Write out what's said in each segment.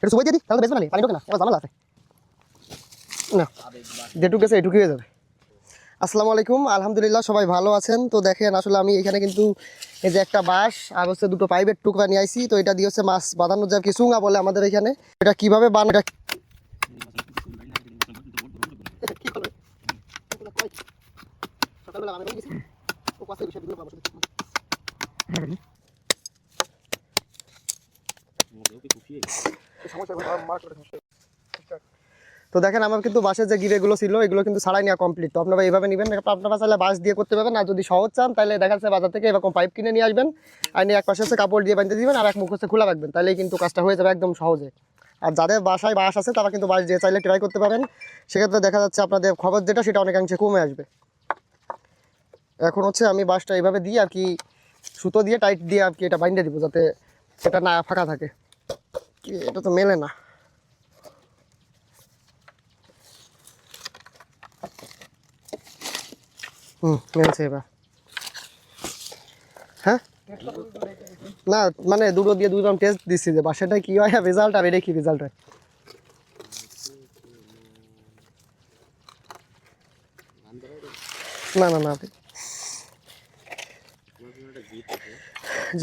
এটা সবাই দিয়ে দিই, তাহলে বেশি না পানি ঢোকে না, এবার ঝামেলা আছে না, যেটুকু গেছে এটুকুই হয়ে যাবে। আসসালামু আলাইকুম, আলহামদুলিল্লাহ সবাই ভালো আছেন। তো দেখেন আসলে আমি এখানে কিন্তু এই যে একটা বাঁশ আর হচ্ছে দুটো পাইপের টুকরা নিয়ে আইছি। তো এটা দিয়ে হচ্ছে মাছ বাঁধানোর যা কি চুঙা বলে আমাদের এখানে, এটা কিভাবে বানায় তো দেখেন আমার কিন্তু বাঁশের যে গিরেগুলো ছিল এগুলো কিন্তু ছাড়াই নেওয়া কমপ্লিট। তো আপনারা এইভাবে নেবেন, আপনারা চাইলে বাঁশ দিয়ে করতে পারবেন। আর যদি সহজ চান তাহলে দেখা যাচ্ছে বাজার থেকে এরকম পাইপ কিনে নিয়ে আসবেন, আর নিয়ে এক পাশে হচ্ছে কাপড় দিয়ে বাঁধতে দিবেন আর এক মুখ হচ্ছে খোলা রাখবেন, তাহলেই কিন্তু কাজটা হয়ে যাবে একদম সহজে। আর যাদের বাসায় বাঁশ আছে তারা কিন্তু বাঁশ দিয়ে চাইলে ট্রাই করতে পারেন, সেক্ষেত্রে দেখা যাচ্ছে আপনাদের খবর যেটা সেটা অনেকাংশে কমে আসবে। এখন হচ্ছে আমি বাঁশটা এইভাবে দিই আর কি, সুতো দিয়ে টাইট দিয়ে আর কি এটা বাইন্ধে দিব যাতে এটা না ফাঁকা থাকে। এটা তো মেলে না, মেলছে এবার। হ্যাঁ না মানে দুটো দিয়ে দুটো টেস্ট দিচ্ছি যে বাসাটাই কী হয় আর রেজাল্ট, আর এটাই কী রেজাল্ট হয়। না না না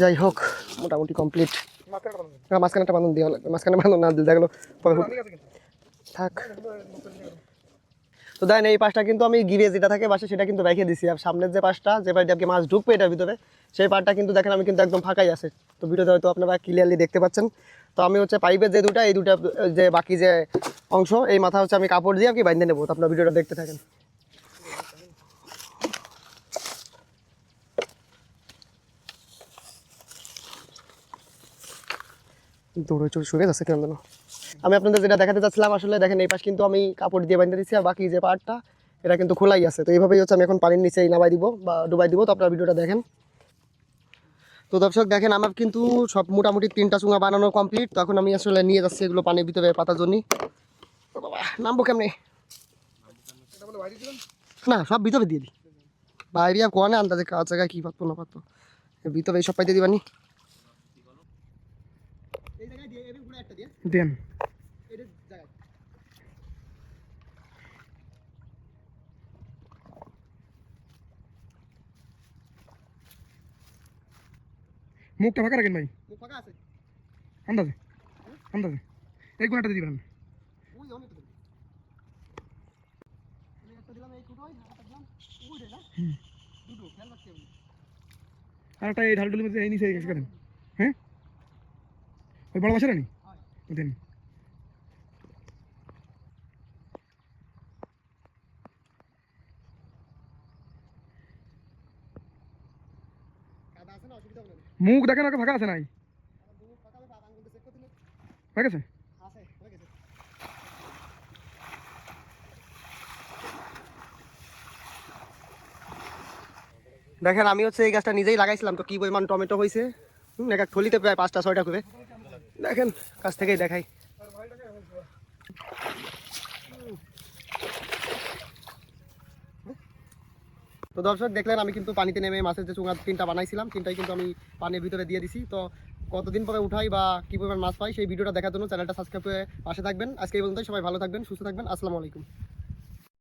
যাই হোক মোটামুটি কমপ্লিট। মাঝখানেটা বাঁধন দেওয়া লাগবে, মাঝখানে বাঁধন না দিলে দেখলো থাক। তো দেখেন এই পাশটা কিন্তু আমি গিরে যেটা থাকে বাসে সেটা কিন্তু রেখে দিছি, আর সামনের যে পাশটা যে পাশে আর কি মাছ ঢুকবে এটার ভিতরে সেই পাশটা কিন্তু দেখেন আমি কিন্তু একদম ফাঁকাই আছে। তো ভিডিওতে হয়তো আপনারা ক্লিয়ারলি দেখতে পাচ্ছেন। তো আমি হচ্ছে পাইপের যে দুটা এই দুটা যে বাকি যে অংশ এই মাথা হচ্ছে আমি কাপড় দিয়ে আর কি বাইন্ধে নেবো। তো আপনার ভিডিওটা দেখতে থাকেন। দৌড়ে চোর শুয়ে যাচ্ছে কেন যেন। আমি আপনাদের যেটা দেখাতে চাচ্ছিলাম আসলে দেখেন এই পাশ কিন্তু আমি কাপড় দিয়ে বাঁধতে দিচ্ছি, আর বাকি যে পার্টটা এটা কিন্তু খোলাই আছে। তো এইভাবেই হচ্ছে আমি এখন পানির নিচেই নামাই দিব বা ডুবাই দিব। তো আপনার ভিডিওটা দেখেন। তো দর্শক দেখেন আমার কিন্তু সব মোটামুটি 3টা চুঙা বানানো কমপ্লিট। তো এখন আমি আসলে নিয়ে যাচ্ছি এগুলো পানির ভিতরে পাতার জন্য। বাবা নামবো কেমনি, না সব ভিতরে দিয়ে দিই বাইরে আর কোয়ানে আন্দাজে কাজ জায়গায় কী পারতো না পারতো ভিতরে এইসব পাইতে দিবানি দেন। মুখটা ফাঁকা রাখেন ভাই, মুখ ফাঁকা আছে আন্দাজে আন্দাজে এই কোণাটা দিবেন। আর একটা এই ঢালটুলির মধ্যে এই নিচে গেছে করেন। হ্যাঁ ওই বড় বাসাটা নি দেন। মুখ দেখেন ওকে ফাঁকা আছে নাই হয়ে গেছে। দেখেন আমি হচ্ছে এই গাছটা নিজেই লাগাইছিলাম, তো কি পরিমাণ টমেটো হয়েছে। এক এক থলিতে প্রায় 5টা 6টা করে দেখেন, কাছ থেকেই দেখাই। তো দর্শক দেখলেন আমি কিন্তু পানিতে নেমে মাছের যে চুঙা 3টা বানাইছিলাম 3টাই কিন্তু আমি পানির ভিতরে দিয়ে দিছি। তো কতদিন পরে উঠাই বা কী পরিমাণ মাছ পাই সেই ভিডিওটা দেখার জন্য চ্যানেলটা সাবস্ক্রাইব করে পাশে থাকবেন। আজকে এই পর্যন্তই, সবাই ভালো থাকবেন, সুস্থ থাকবেন। আসসালামু আলাইকুম।